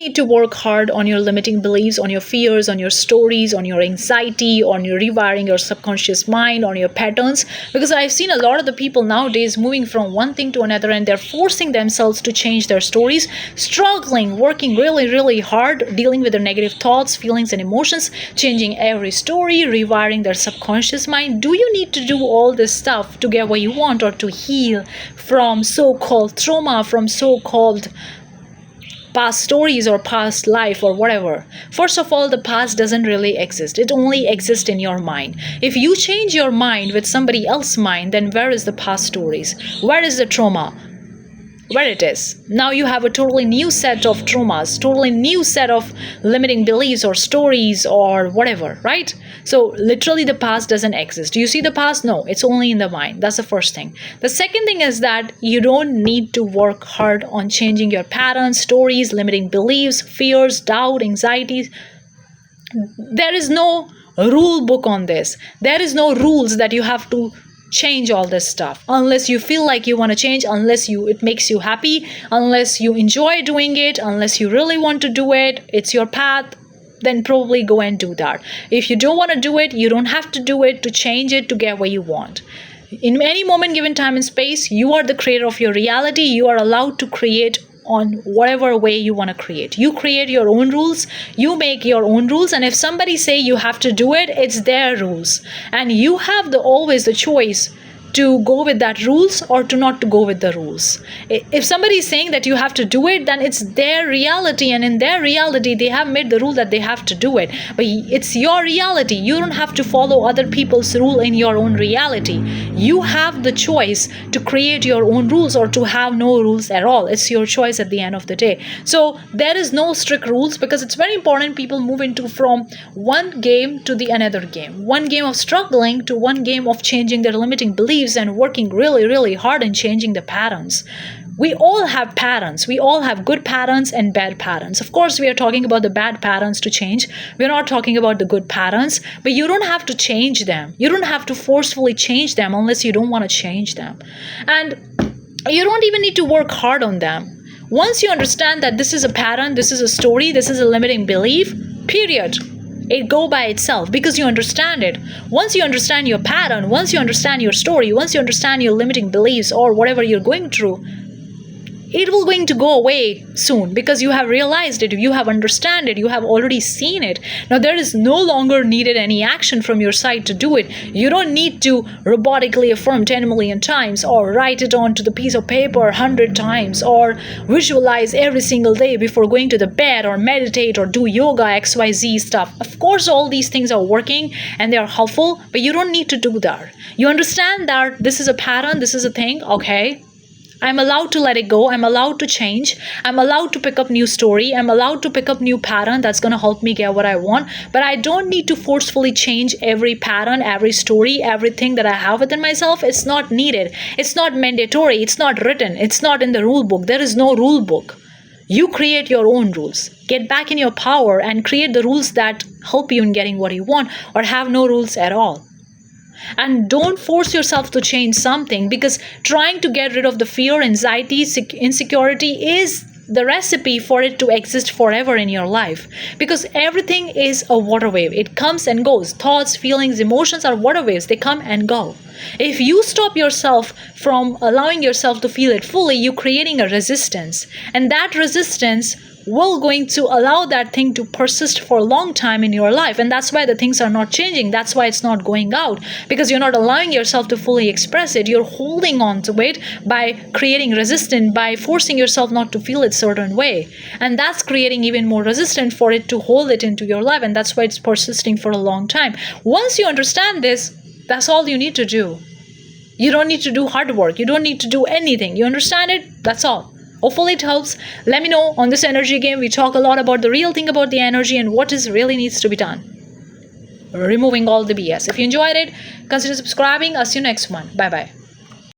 Need to work hard on your limiting beliefs, on your fears, on your stories, on your anxiety, on your rewiring your subconscious mind, on your patterns. Because I've seen a lot of the people nowadays moving from one thing to another, and they're forcing themselves to change their stories, struggling, working really, really hard, dealing with their negative thoughts, feelings, and emotions, changing every story, rewiring their subconscious mind. Do you need to do all this stuff to get what you want, or to heal from so-called trauma, from so-called past stories or past life or whatever? First of all, the past doesn't really exist. It only exists in your mind. If you change your mind with somebody else's mind, then where is the past stories? Where is the trauma? Where it is. Now you have a totally new set of traumas, totally new set of limiting beliefs or stories or whatever, right? So literally the past doesn't exist. Do you see the past? No, it's only in the mind. That's the first thing. The second thing is that you don't need to work hard on changing your patterns, stories, limiting beliefs, fears, doubt, anxieties. There is no rule book on this. There is no rules that you have to change all this stuff unless you feel like you want to change, unless it makes you happy, unless you enjoy doing it, unless you really want to do it, it's your path, then probably go and do that. If you don't want to do it, you don't have to do it to change it to get what you want. In any moment, given time and space, you are the creator of your reality. You are allowed to create on whatever way you want to create. You create your own rules, you make your own rules, and if somebody say you have to do it, it's their rules, and you have always the choice to go with that rules or to not to go with the rules. If somebody is saying that you have to do it, then it's their reality, and in their reality they have made the rule that they have to do it. But it's your reality. You don't have to follow other people's rule in your own reality. You have the choice to create your own rules or to have no rules at all. It's your choice at the end of the day. So there is no strict rules, because it's very important people move into from one game to the another game, one game of struggling to one game of changing their limiting beliefs and working really, really hard in changing the patterns. We all have patterns. We all have good patterns and bad patterns. Of course, we are talking about the bad patterns to change. We're not talking about the good patterns, but you don't have to change them. You don't have to forcefully change them unless you don't want to change them. And you don't even need to work hard on them. Once you understand that this is a pattern, this is a story, this is a limiting belief, period, it go by itself, because you understand it. Once you understand your pattern, once you understand your story, once you understand your limiting beliefs or whatever you're going through, it will going to go away soon, because you have realized it, you have understand it, you have already seen it. Now there is no longer needed any action from your side to do it. You don't need to robotically affirm 10 million times, or write it onto the piece of paper 100 times, or visualize every single day before going to the bed, or meditate, or do yoga, XYZ stuff. Of course all these things are working and they are helpful, but you don't need to do that. You understand that this is a pattern, this is a thing, okay, I'm allowed to let it go. I'm allowed to change. I'm allowed to pick up new story. I'm allowed to pick up new pattern that's going to help me get what I want. But I don't need to forcefully change every pattern, every story, everything that I have within myself. It's not needed. It's not mandatory. It's not written. It's not in the rule book. There is no rule book. You create your own rules. Get back in your power and create the rules that help you in getting what you want, or have no rules at all. And don't force yourself to change something, because trying to get rid of the fear, anxiety, insecurity is the recipe for it to exist forever in your life. Because everything is a water wave. It comes and goes. Thoughts, feelings, emotions are water waves. They come and go. If you stop yourself from allowing yourself to feel it fully, you're creating a resistance. And that resistance will going to allow that thing to persist for a long time in your life. And that's why the things are not changing. That's why it's not going out, because you're not allowing yourself to fully express it. You're holding on to it by creating resistance, by forcing yourself not to feel it certain way. And that's creating even more resistance for it to hold it into your life. And that's why it's persisting for a long time. Once you understand this, that's all you need to do. You don't need to do hard work. You don't need to do anything. You understand it? That's all. Hopefully it helps. Let me know. On this energy game, we talk a lot about the real thing about the energy and what is really needs to be done. Removing all the BS. If you enjoyed it, consider subscribing. I'll see you next one. Bye-bye.